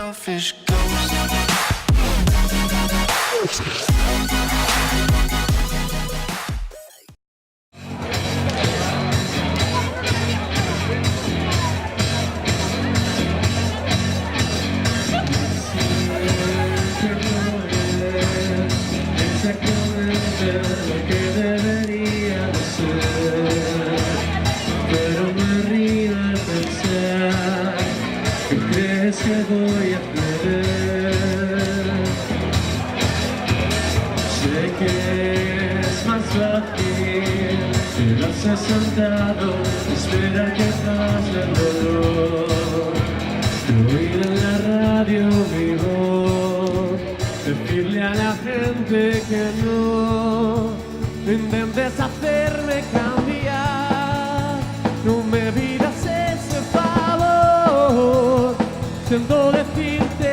selfish ghost. Sentado, espera que pase el dolor, oír en la radio mi voz, decirle a la gente que no intentes hacerme cambiar, no me pidas ese favor, siento decirte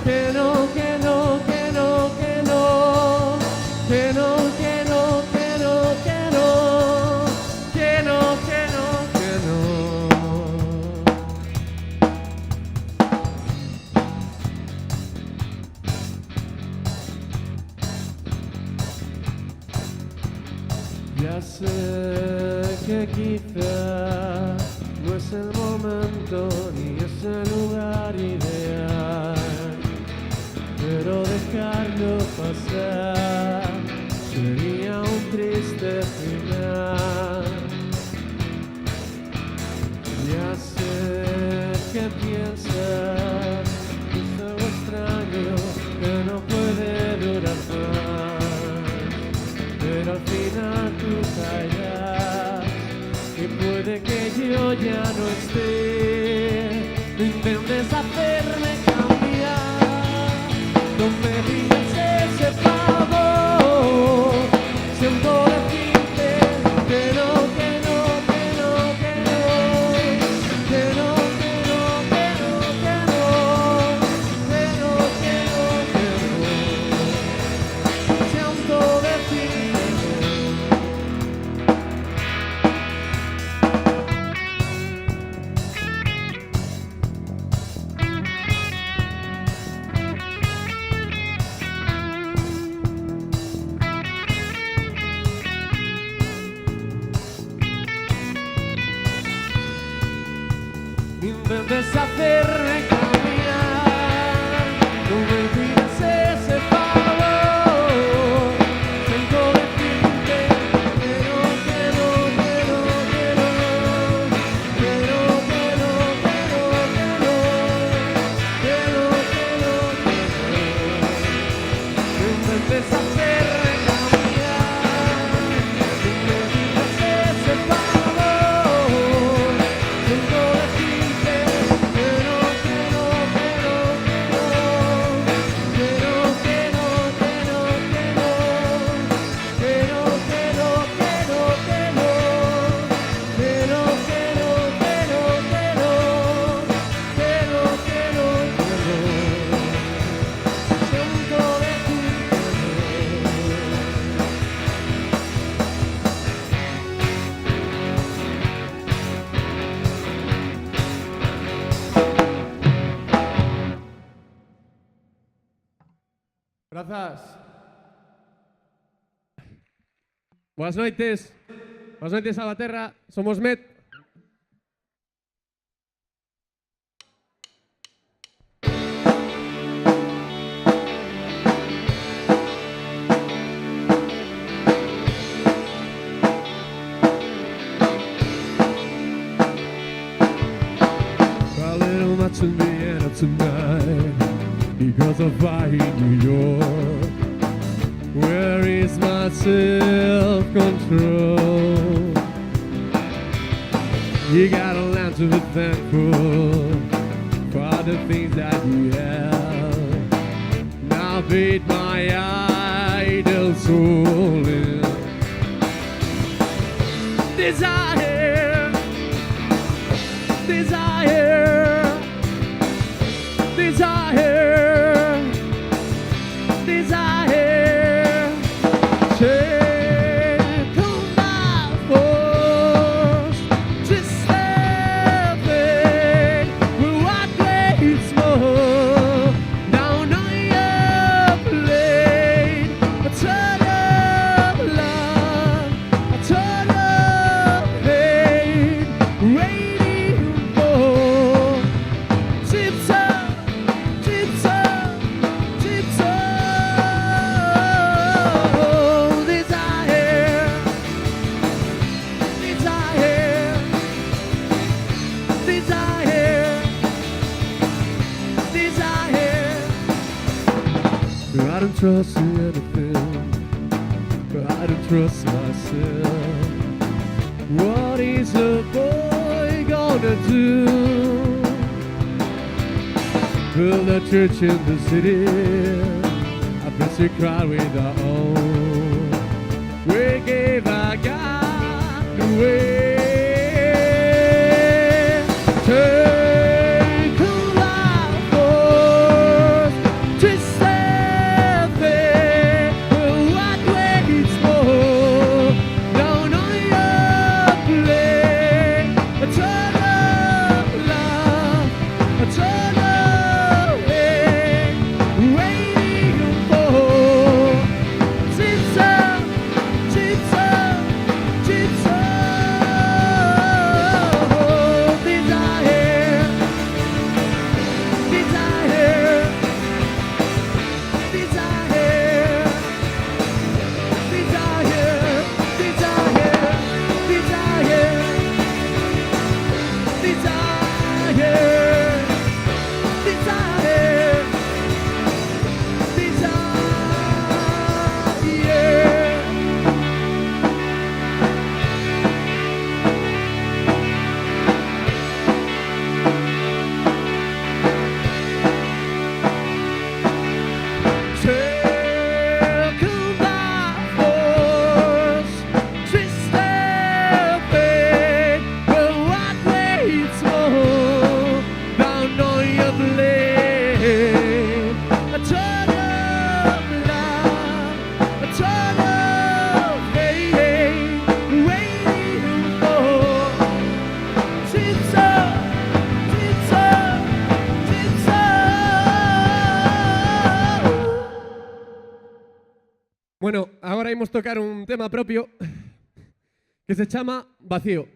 que no, que no, que no, que no, que no, que no, que no, que no. Ya sé que quizá no es el momento ni es el lugar ideal, pero dejarlo pasar sería un triste final. Ya sé que piensas que es algo extraño que no puede durar más, pero al final tú callas y puede que yo ya no esté. No intentes hacerme cambiar, no me digas ese favor, siento decirte que no, que no, que no, que no, que no, que no, que no, que no, que no, que no, que no, siento decirte. Intentes hacerme cambiar, no me pidas ese favor, siento decirte que no, que no, que no, que no, que no, que no, que no, que no, que no, que no, intentes hacerme cambiar, no me pidas ese favor, siento decirte que no, que no, que no, que no, que no, que no, que no, que no, que no, que no, que no, que no, que no, que no, que no, que no, que no, siento decirte Grazas. Boas noites. Boas noites, Salvaterra. Somos Met. A little much in Vienna tonight because of fire in New York. Where is my self-control? You gotta learn to be thankful for the things that you have. Now beat my idle soul in desire, desire, desire, desire. Take on my force to step it. don't trust anything. I don't trust myself. What is a boy gonna do? Build a church in the city. A busy crowd with our own. We gave our God away. Take a life force to save it. What waits more down on your plate? A ton of love, a ton of hate, waiting for chips up, chips up, chips up. Desire, desire, desire, desire, desire, desire, desire, Bueno, ahora imos tocar un tema propio que se chama Vacío.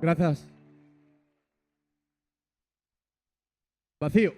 Gracias. Vacío.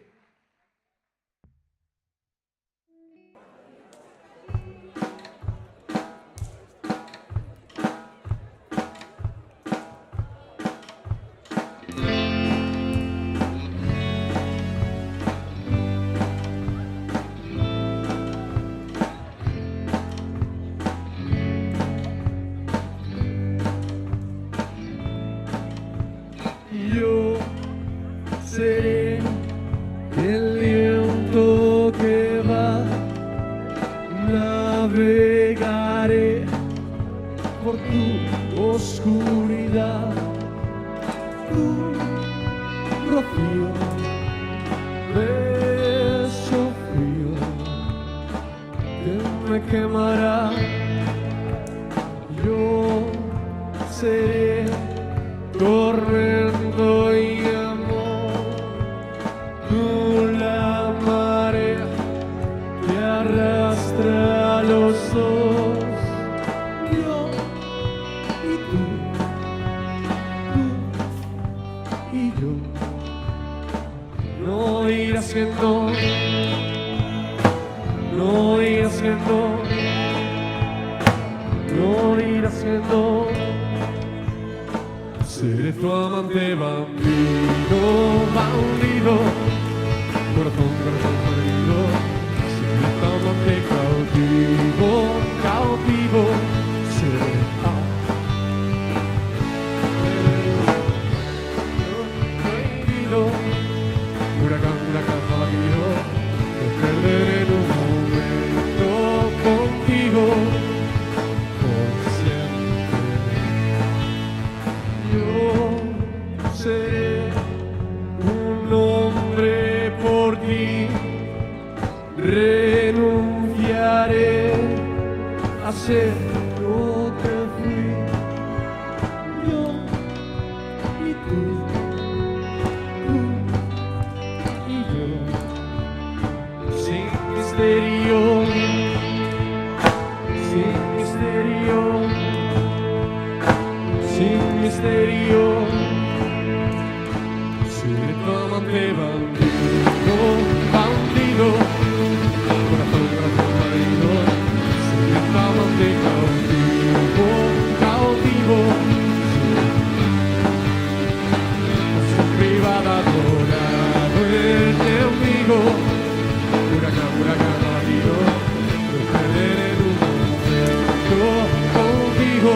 Yo seré el viento que va, navegaré por tu oscuridad, tu rocío, beso frío que me quemará. Yo seré tormento y amor, tú la marea que arrastra a los dos, yo y tú y yo. No irás que no irás que no irás que no. Seré tu amante bandido, bandido, corazón, corazón perdido. Seré tu amante cautivo, cautivo. Seré prohibido, huracán, huracán batido. Te perderé en un momento contigo. Seré un hombre por ti, renunciaré a ser lo que fui, yo y tú y yo, sin misterio, sin misterio, sin misterio. Seré tu amante bandido, bandido, corazón, corazón bandido. Seré tu amante cautivo, cautivo. Siempre iba a adorado el enemigo, huracán, huracán bandido. Te perderé en un momento contigo.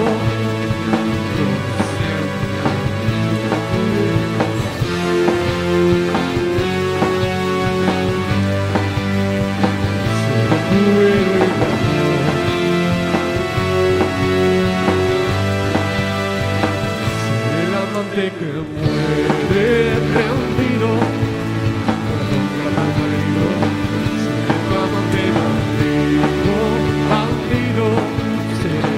Que muere rendido, corazón, corazón marido. Seré tu amante bandido, bandido. Seré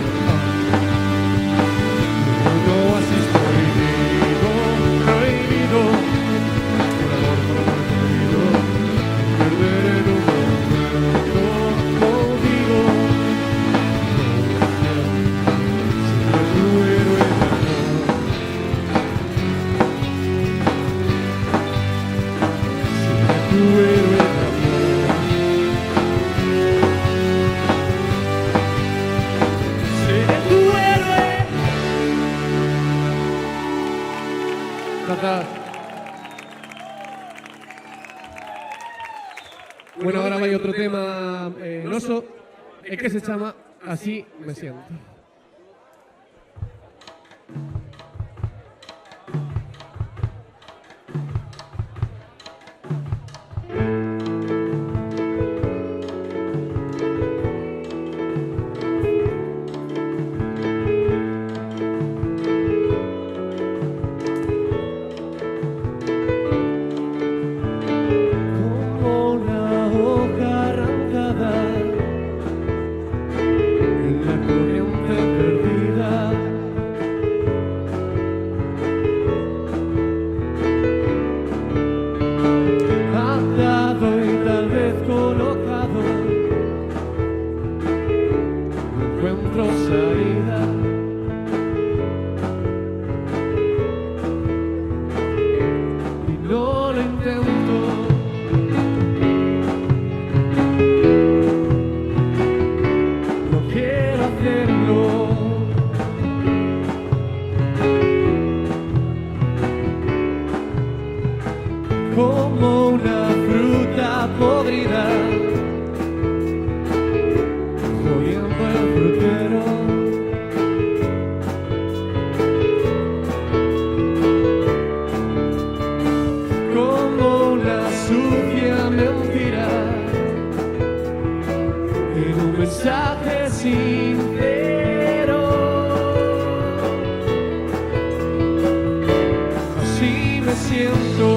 no así prohibido, prohibido. Por amor, prohibido. Perderé en un momento contigo. Seré tu héroe. Bueno, ahora vai otro tema noso, e que se chama Así me siento. hacerlo. Como una fruta podrida, jodiendo el frutero. Como una sucia mentira, en un mensaje sincero. Así me siento.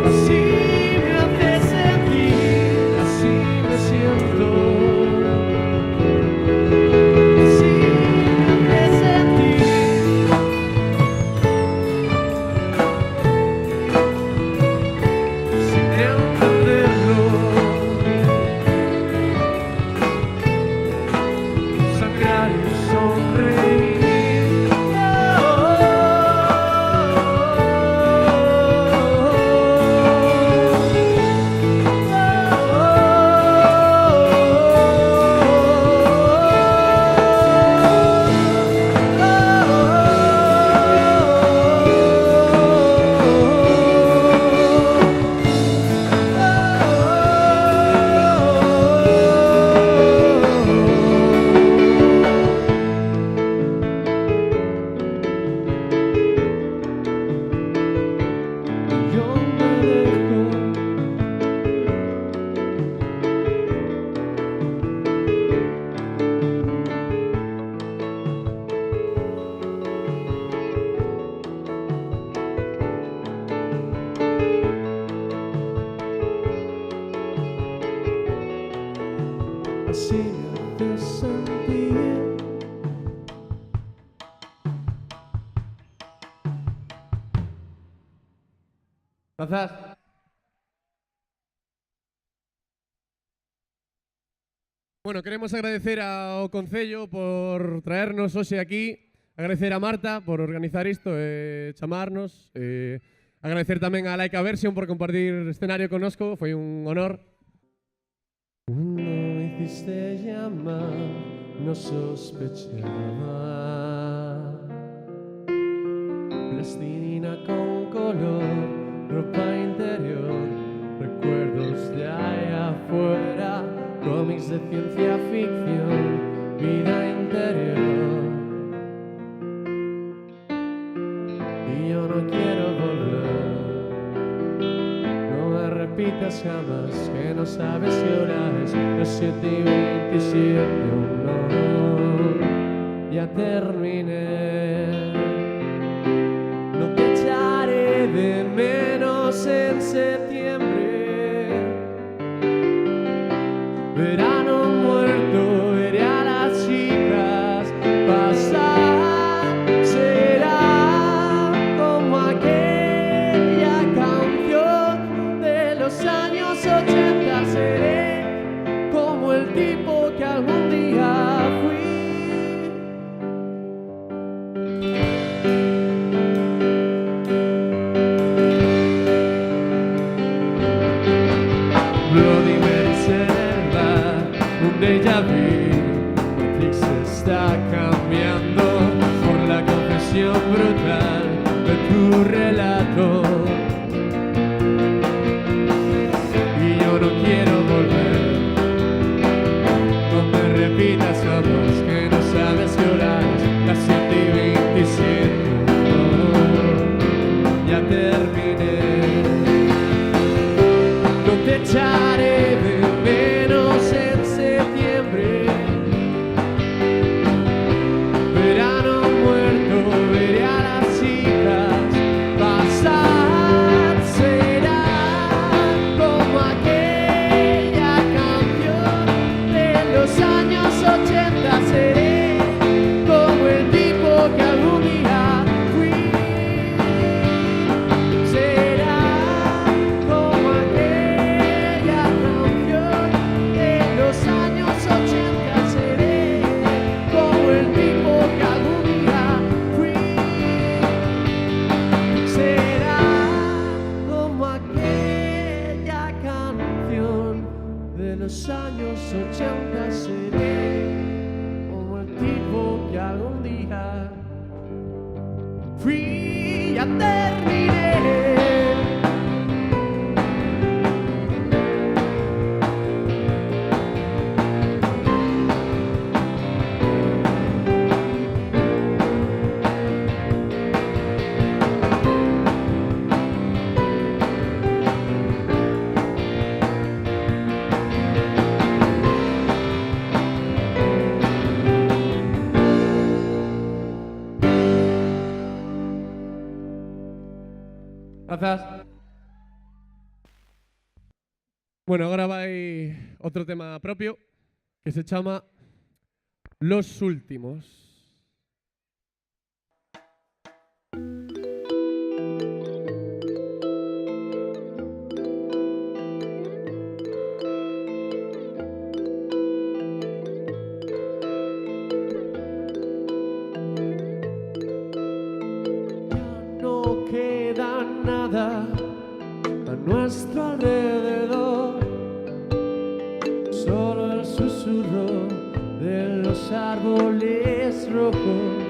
Así me hace sentir. Gracias. Bueno, queremos agradecer ao Concello por traernos hoxe aquí, agradecer a Marta por organizar isto e chamarnos, agradecer tamén a Laika Version por compartir escenario connosco, foi un honor. No hiciste llamar, no sospechaba. Plastilina con color, ropa interior, recuerdos de allá afuera, cómics de ciencia ficción, vida interior. Y yo no quiero volver. Repitas jamás que no sabes qué hora es, las 7:27 o no, ya terminé. No te echaré de menos en septiembre, verano muerto, veré a las chicas pasar, será como aquella canción de los años 80, seré como el tipo que algún día fui. Bloody Marys en el bar, un déjà vu, Matrix está cambiando por la confesión brutal de tu relato. Y yo no quiero volver, no me tus años 80 seré como el tipo que algún día fui, ya terminé. Gracias. Bueno, agora vai outro tema propio que se chama Los Últimos. A nuestro alrededor, solo el susurro de los árboles rojos,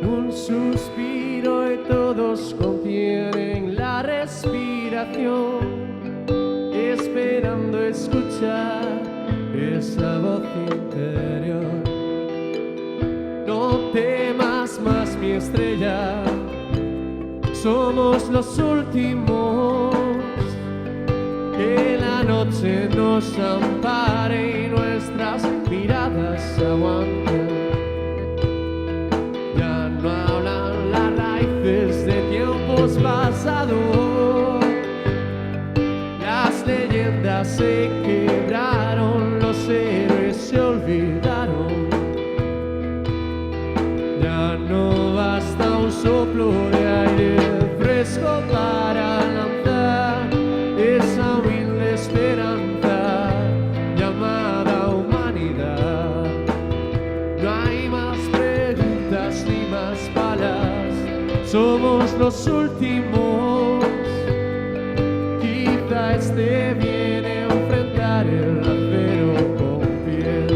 un suspiro y todos contienen la respiración, esperando escuchar esa voz interior. No temas más, mi estrella, somos los últimos, que la noche nos ampare y nuestras miradas aguanten. Ya no hablan las raíces de tiempos pasados, las leyendas se quebraron, los héroes se olvidaron. Ya no basta un soplo de aire fresco para lanzar esa humilde esperanza llamada humanidad. No hay más preguntas ni más balas, somos los últimos. Quizá esté bien enfrentar el acero con piel.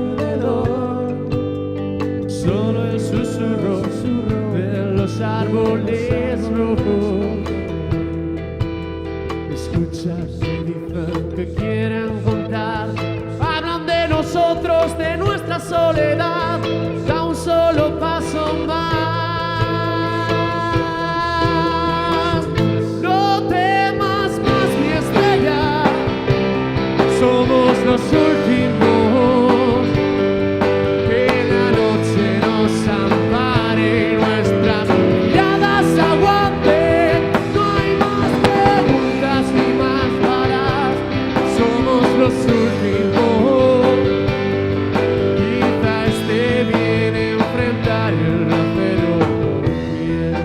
Alrededor, solo el susurro de los árboles rojos. Escuchas y dicen que quieren contar, hablan de nosotros, de nuestra soledad, da un solo paso más. No temas más, mi estrella, somos los últimos, que la noche nos ampare y nuestras miradas aguanten. No hay más preguntas ni más balas, somos los últimos. Quizá esté bien enfrentar el acero con piel.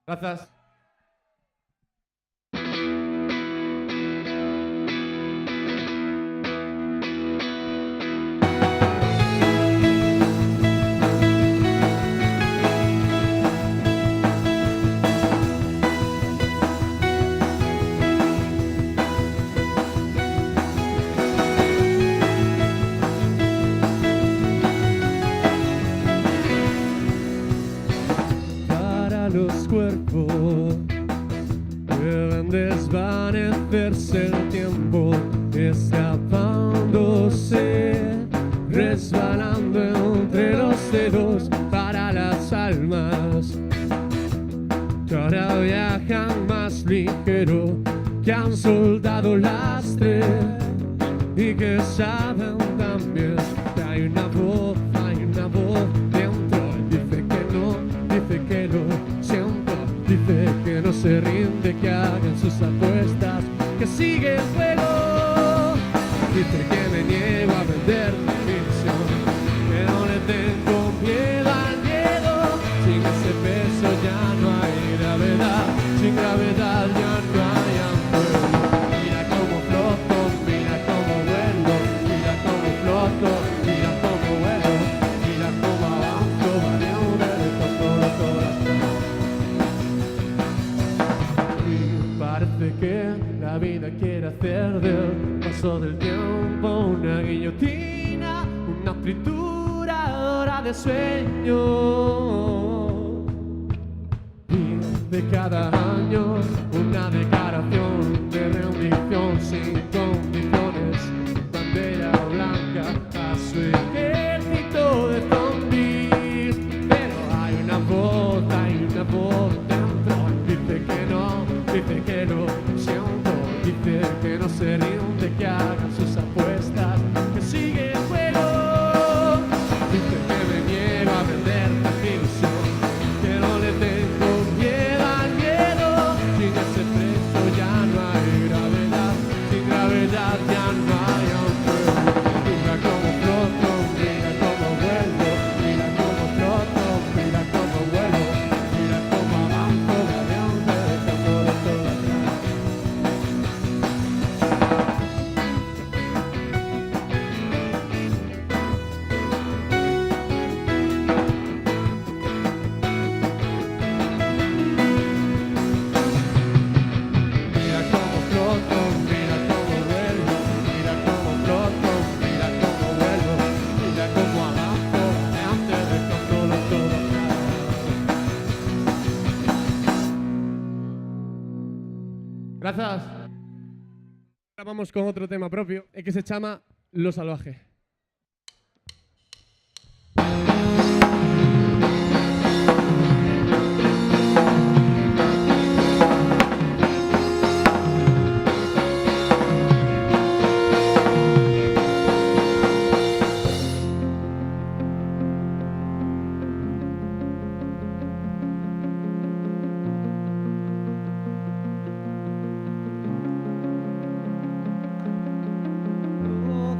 Gracias. los cuerpos, deben desvanecerse el tiempo, escapándose, resbalando entre los dedos para las almas que ahora viajan más ligero, que han soldado lastre y que saben también que hay una voz dentro. Dice que no siento, dice que no se rinde, que hagan sus apuestas, que sigue el juego. Dice que me niego a vender mi ilusión, que no le tengo miedo al miedo. Sin ese peso ya no hay gravedad, sin gravedad ya no hay amor. Mira cómo floto, mira cómo vuelo, mira cómo floto, mira cómo vuelo, mira cómo avanzo, valiente de todo el corazón. Y parece que la vida quiere hacer del paso del tiempo una guillotina, una trituradora de sueños. De cada año una declaración de rendición sin condiciones, bandera blanca a su ejército de zombies. Pero hay una voz dentro, dice que no siento, dice que no se rinde, que hagan sus apuestas, que sigue el juego. Dice que me niego a vender la ilusión, que no le tengo miedo al miedo. Sin ese preso ya no hay gravedad, sin gravedad ya no hay amor. Mira cómo floto, mira cómo vuelvo, mira cómo floto, mira cómo vuelvo, mira cómo avanzo, valiente dejándolo todo atrás. Mira cómo floto, mira cómo vuelvo, mira cómo floto, mira cómo vuelvo, mira cómo avanzo, valiente dejándolo todo atrás. Gracias. Ahora vamos con otro tema propio, que se llama Lo Salvaje.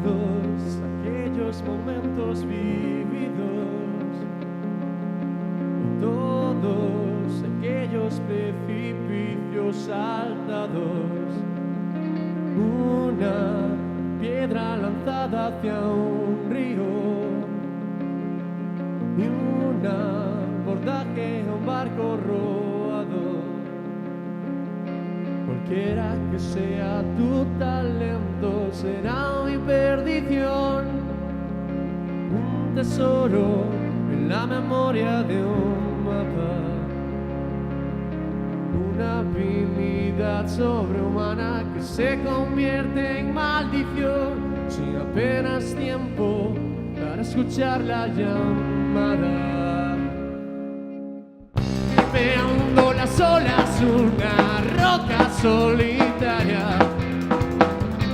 Todos aquellos momentos vividos y todos aquellos precipicios saltados, una piedra lanzada hacia un río y un abordaje a un barco rodado. Cualquiera que sea tu talento será mi perdición, un tesoro en la memoria de un mapa, una habilidad sobrehumana que se convierte en maldición, sin apenas tiempo para escuchar la llamada. Me hundo las olas, una roca solitaria,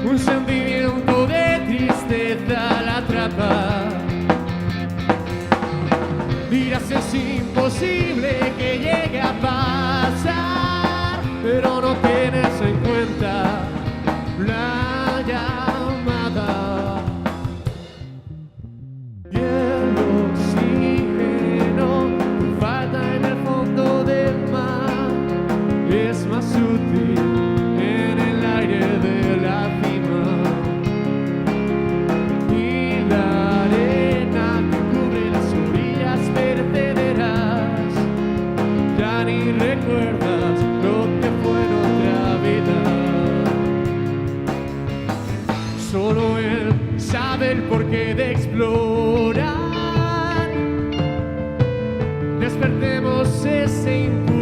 un sentimiento de tristeza la atrapa. Dirás es imposible que llegue a pasar, pero no tienes en cuenta la llamada. Y el oxígeno que falta en el fondo del mar es más útil en el aire de la cima. Y la arena que cubre las orillas perderás, ya ni recuerdas lo que fue nuestra vida. Solo él sabe el porqué de explorar. Despertemos ese impulso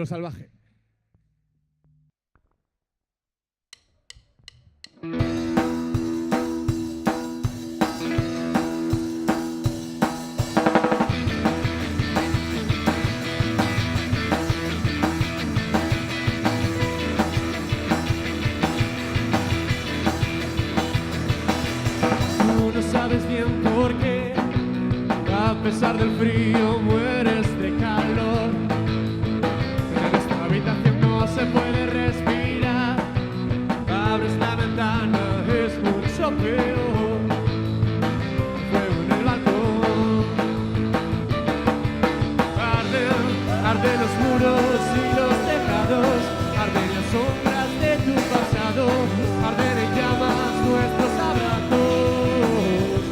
Lo Salvaje. Tú no sabes bien por qué, a pesar del frío mueres de calor. En esta habitación no se puede respirar, abres la ventana, es mucho peor. Fuego en el balcón, arden los muros y los tejados, arden las sombras de tu pasado, arden en llamas nuestros abrazos.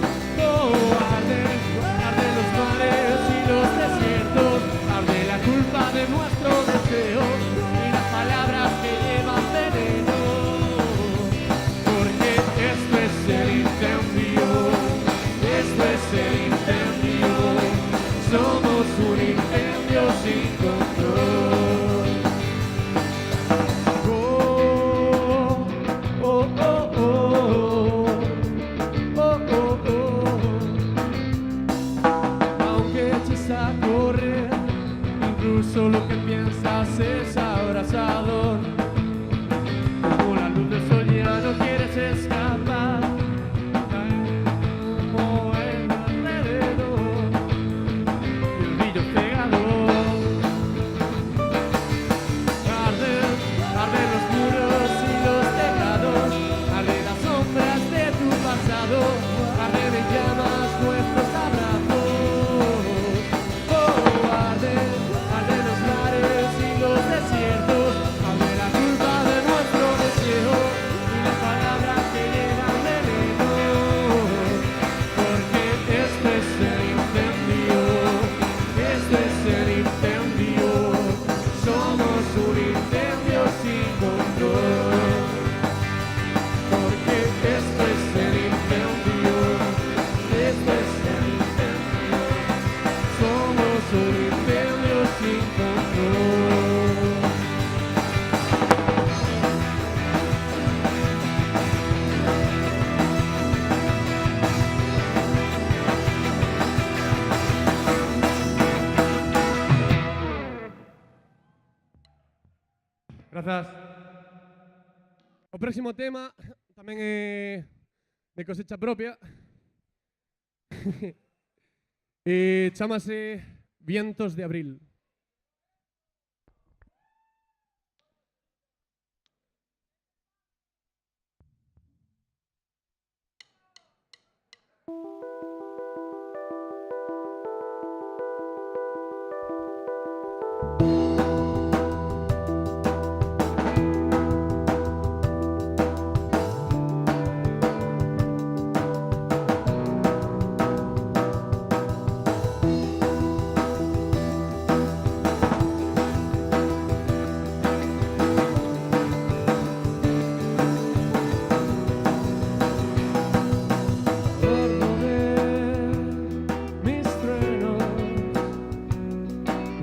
Oh, arden los mares y los desiertos, arde la culpa de nuestro deseo y las palabras que llevan veneno. Porque esto es el incendio, esto es el incendio, somos un incendio sin control. Oh, oh, oh, oh, oh, oh, oh. Aunque eches a correr, incluso lo que piensas es abrasador. Como la luz del sol ya no quieres escapar, como el alrededor y el brillo cegador. Arden los muros y los tejados, arden las sombras de tu pasado, arden en llamas nuestros abrazos. Oh, arden los mares y los desiertos, arde la culpa de nuestro deseo y las palabras que llevan veneno. Porque esto es el incendio, esto es el incendio, somos un incendio sin control. Porque esto es el incendio, esto es el incendio, somos un incendio sin control. Grazas. O próximo tema tamén é de cosecha propia. E chámase Vientos de Abril. Por mover mis truenos,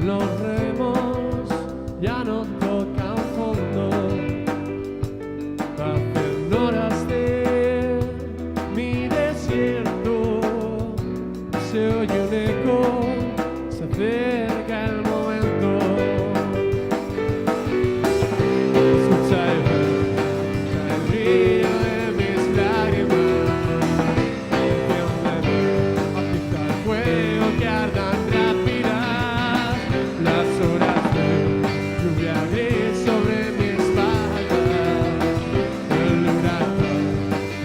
los remos ya no tocan fondo. Hacen horas de mi desierto, se oye un eco, se acerca el momento. Escucha el brillo de mis lágrimas. Enciéndeme, agita el fuego que ardan rápidas las horas de lluvia gris sobre mi espalda. El huracán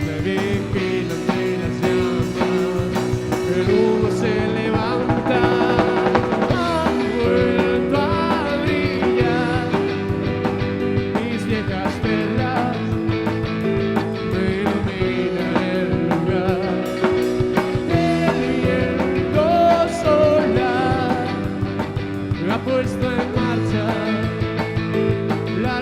me vigila entre las llamas, el humo se levanta, han vuelto a brillar mis viejas velas, me iluminan el lugar. El viento solar ha puesto en marcha la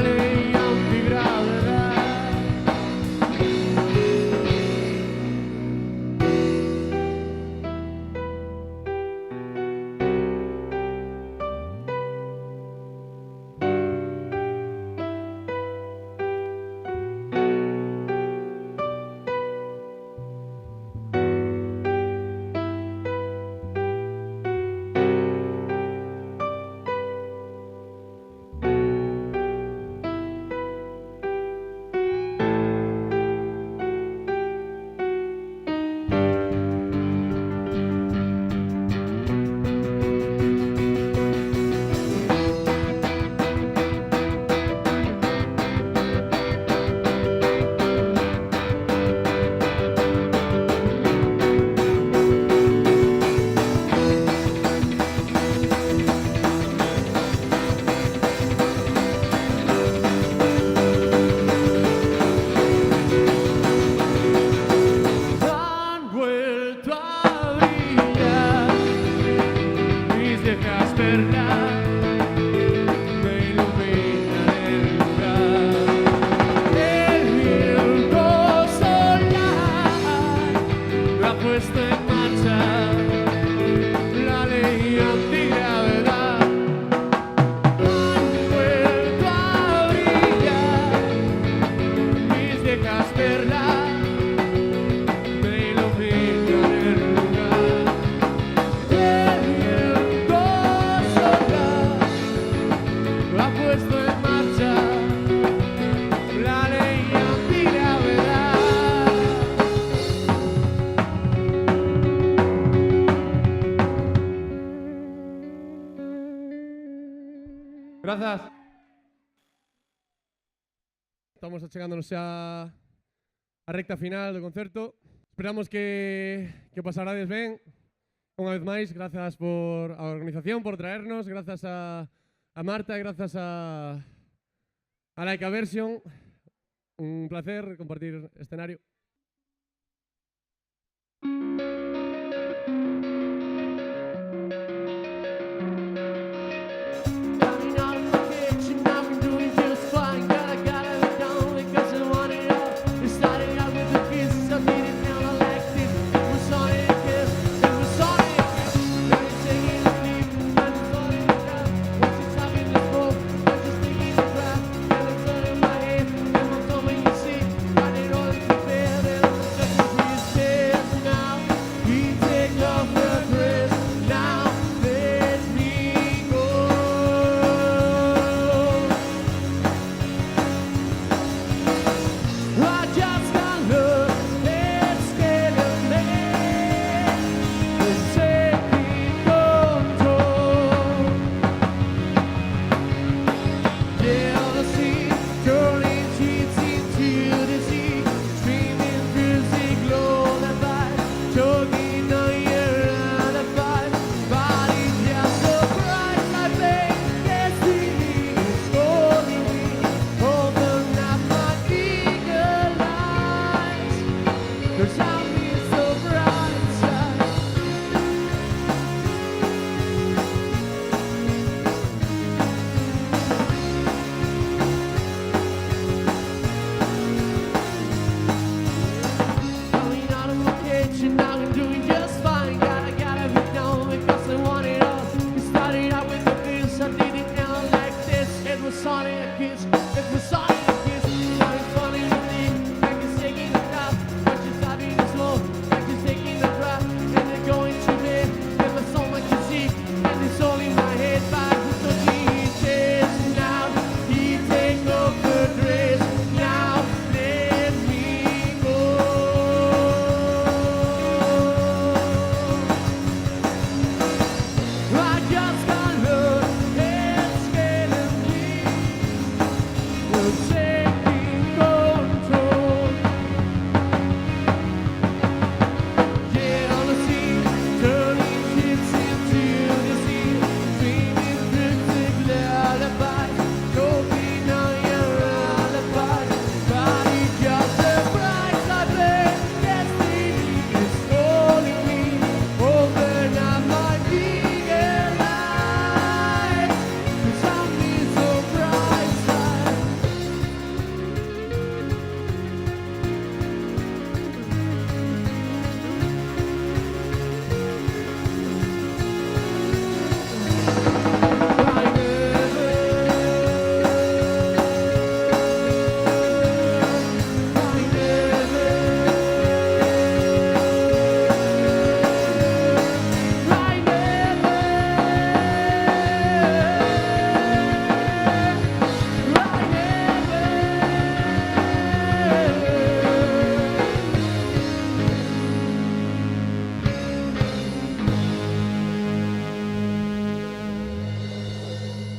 Grazas. Estamos achegándonos xa a recta final do concerto. Esperamos que pasarades ben. Unha vez máis, grazas por a organización, por traernos, grazas a Marta e grazas a Laika Version. Un placer compartir escenario.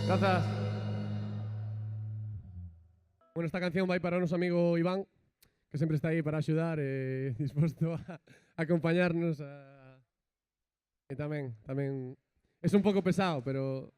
Grazas. Bueno, esta canción vai para o noso amigo Iván, que sempre está aí para axudar e disposto a acompañarnos. E tamén é un pouco pesado, pero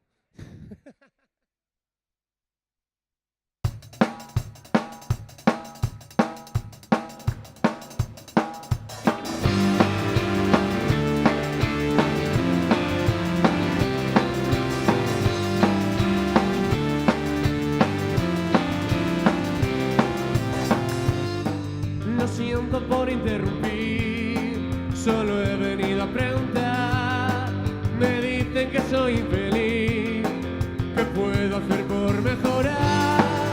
Lo siento por interrumpir, solo he venido a preguntar. Me dicen que soy infeliz, ¿qué puedo hacer por mejorar?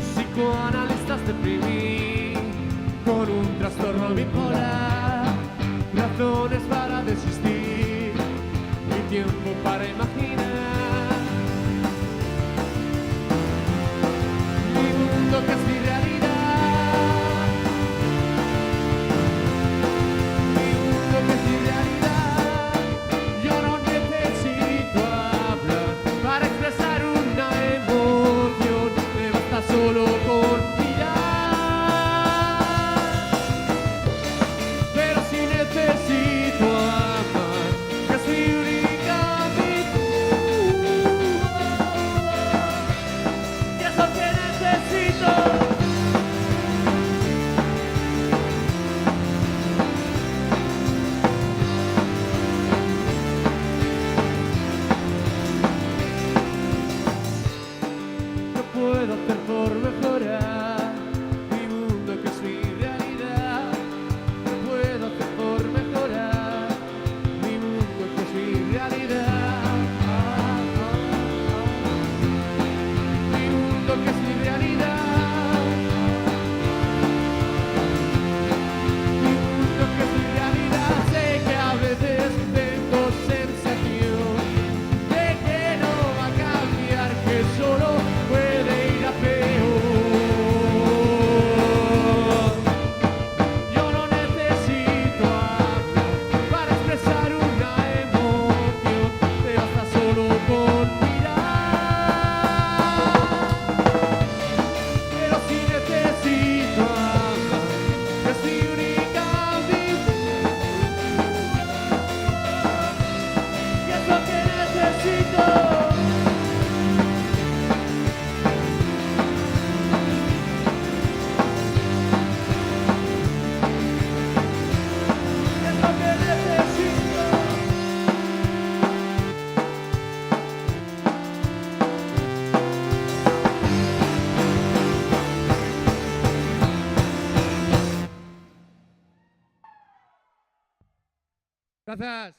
Psicoanalistas deprimí con un trastorno bipolar, razones para desistir y tiempo para imaginar. Que es mi realidad, mi mundo que es mi realidad. realidad. Mi mundo que es mi realidad. Mi mundo que es mi realidad. Sé que a veces tengo sensación de que no va a cambiar, que solo puede ir a peor. Yo no necesito hablar para expresar una emoción, te basta solo con mirar. Pero si necesito hablar, es mi única virtud, y es lo que necesito. Es lo que necesito. Gracias.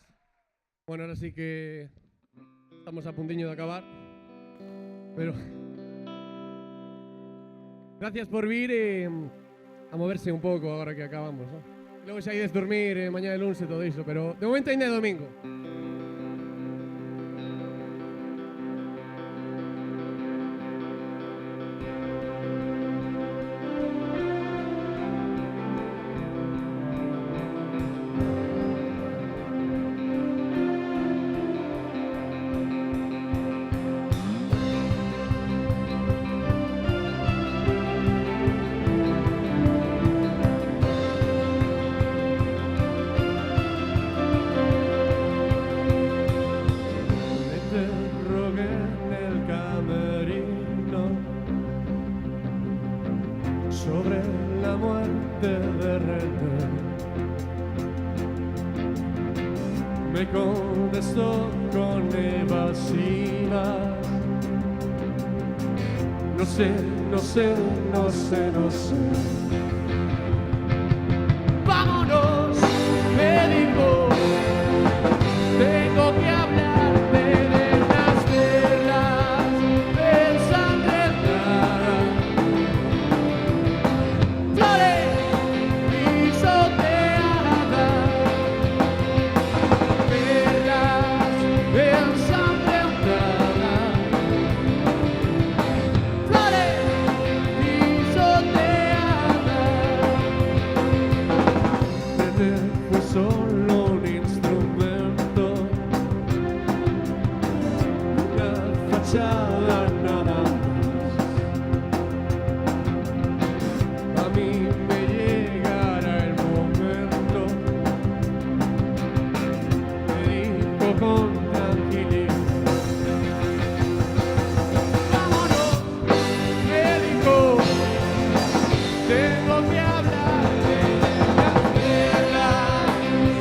Bueno, ahora sí que estamos a puntiño de acabar, pero gracias por vir a moverse un pouco agora que acabamos, ¿no? Logo xa ides dormir mañá de lunes e todo iso, pero de momento ainda é domingo. Me interrogué en el camerino sobre la muerte de René. Me contestó con evasivas. No sé, no sé, no sé, no sé. Vámonos, me dijo. Tengo que hablarte de las perlas ensangrentadas, flores pisoteadas, perlas ensangrentadas, flores pisoteadas. Fue solo un instrumento, una fachada nada más. A mí me llegará el momento, me dijo con tranquilidad. Vámonos, me dijo, tengo que hablarte de las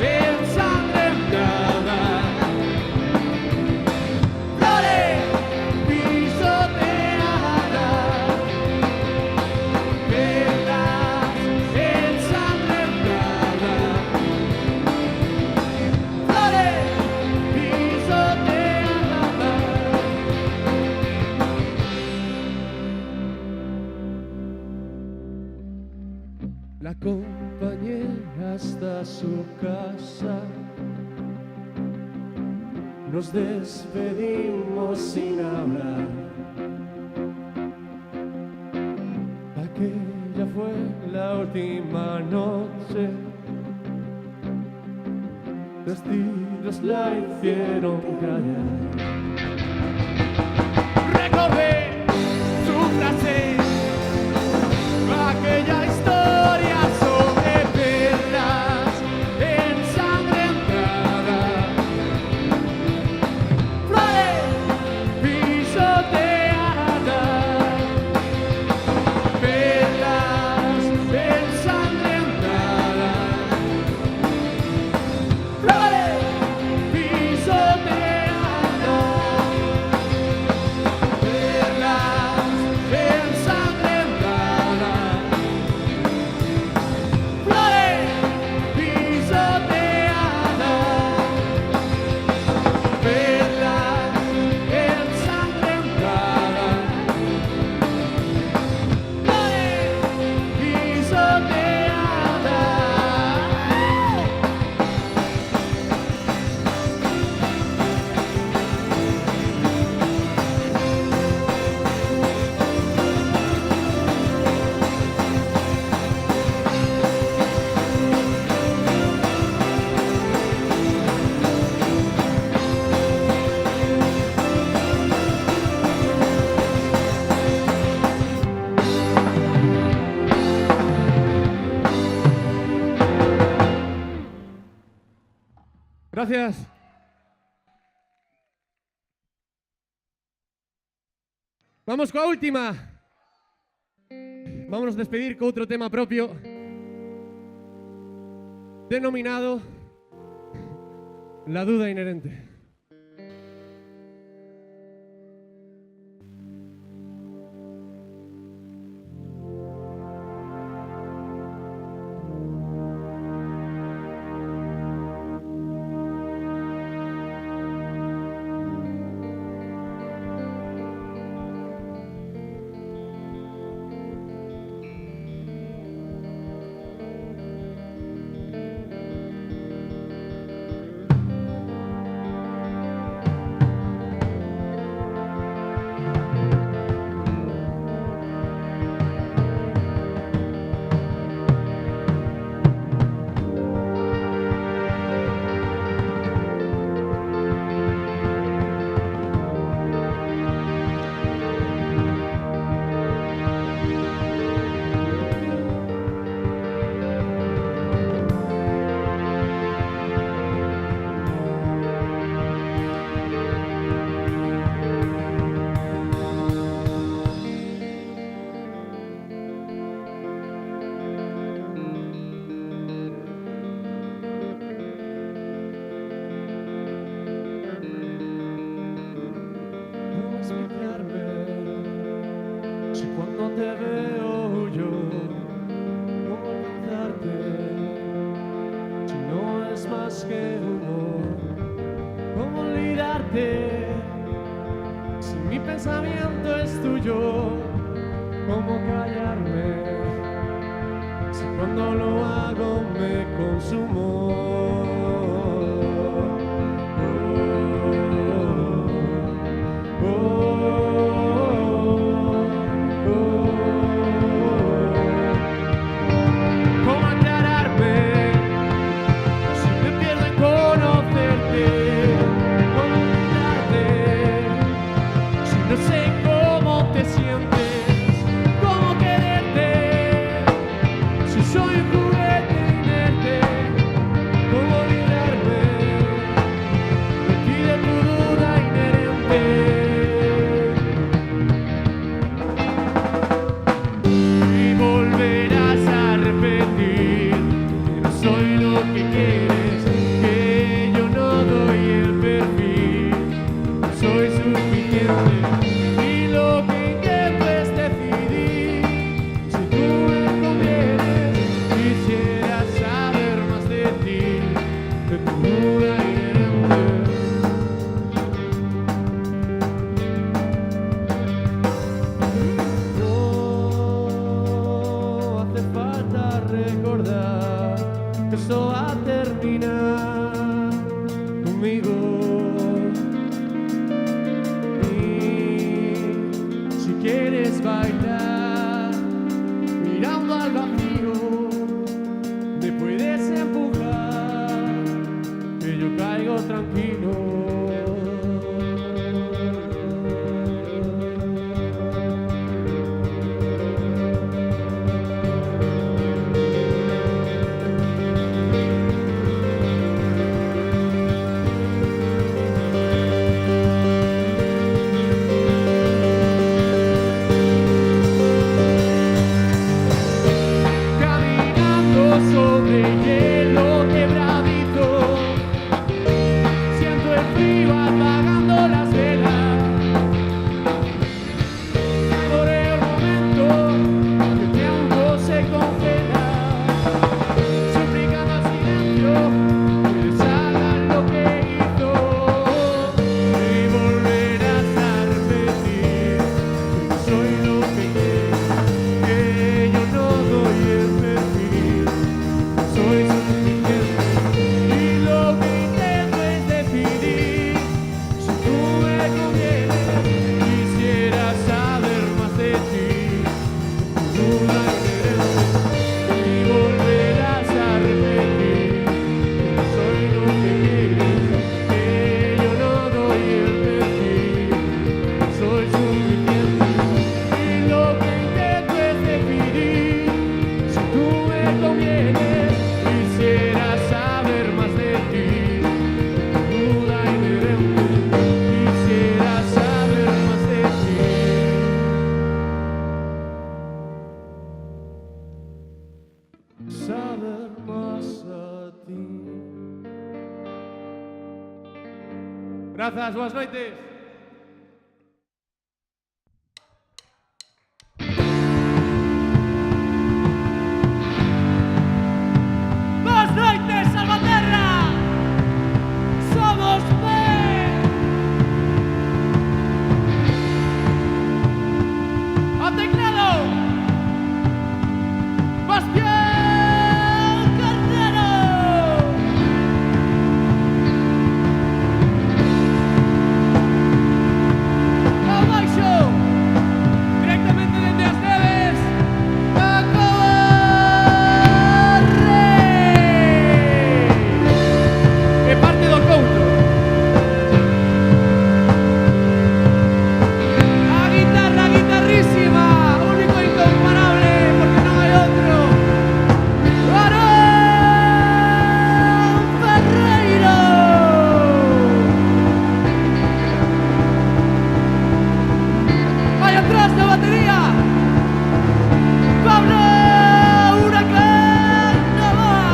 perlas ensangrentadas, flores pisoteadas, perlas ensangrentadas, flores pisoteadas. La acompañé hasta su casa. Nos despedimos sin hablar. Aquella fue la última noche. Vestidos la hicieron callar. Recordé su frase, aquella historia sobre perlas ensangrentadas, flores pisoteadas, perlas ensangrentadas, flores pisoteadas, perlas ensangrentadas. Gracias. Vamos coa última. Vámonos despedir co outro tema propio denominado La duda inherente. Si cuando te veo yo, ¿cómo olvidarte? Si no es más que humor, ¿cómo olvidarte? Si mi pensamiento es tuyo, ¿cómo callarme? Si cuando lo hago me consumo. Soy un juguete inerte, ¿cómo Grazas, boas noites. Boas noites, Salvaterra. Somos ao teclado, Bastián Carnero. Ao baixo, directamente dende as neves, Paco Barre. E parte do Couto. A guitarra, guitarrísima, único e incomparable, porque non hai outro. Aarón Ferreiro. Vai atrás da batería, Pablo Huracán Novoa.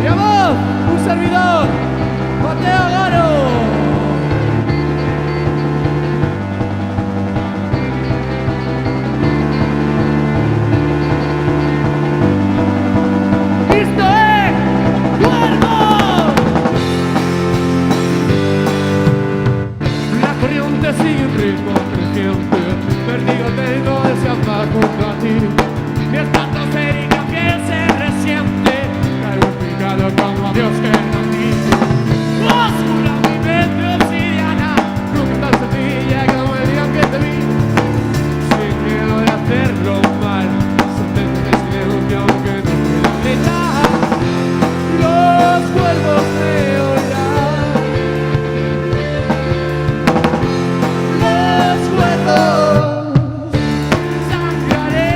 E a voz, un servidor, Mateo Garo. Isto é Cuervo. La corriente sigue un ritmo creciente, perdido tengo deseando combatir. Mientras tanto se eriga piel se resiente, caigo en picado como a Dios que no ti. Oscura mi mente obsidiana, nunca tan sencilla como el día que te vi. Sin miedo de hacerlo mal, sentencia de silencio aunque no pueda gritar. Los cuervos me oirán. Los cuervos sangraré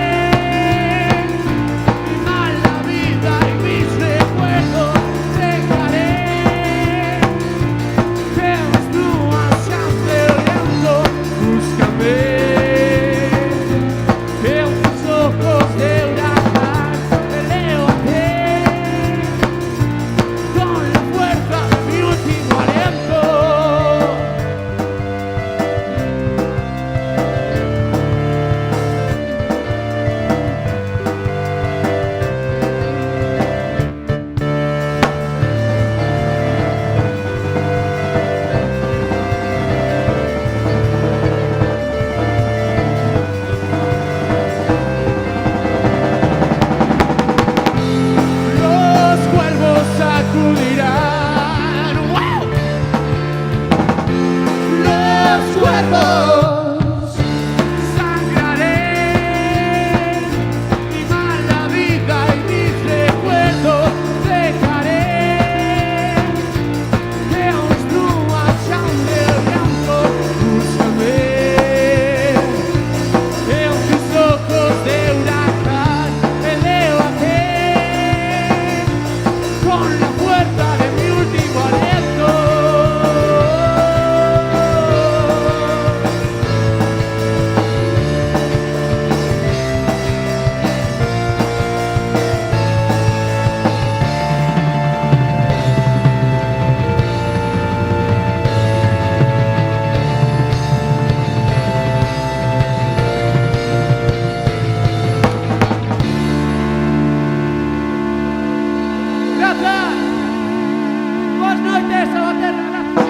mi mala vida y mis recuerdos dejaré que mis plumas sean floreciendo. Búscame en tus ojos de huracán, elévate con la fuerza de mi último aliento. Los cuervos sacudirán. ¡Wow! Los cuervos sangraré mi mala vida y mis recuerdos dejaré que mis plumas sean del llanto. Búscame en tus ojos de huracán, elévate con la fuerza de mi último aliento. Gracias. Boas noites, Salvaterra. Gracias.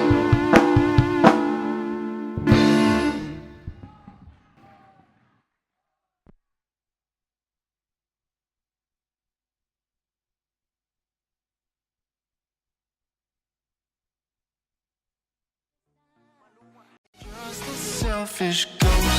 Just a selfish ghost.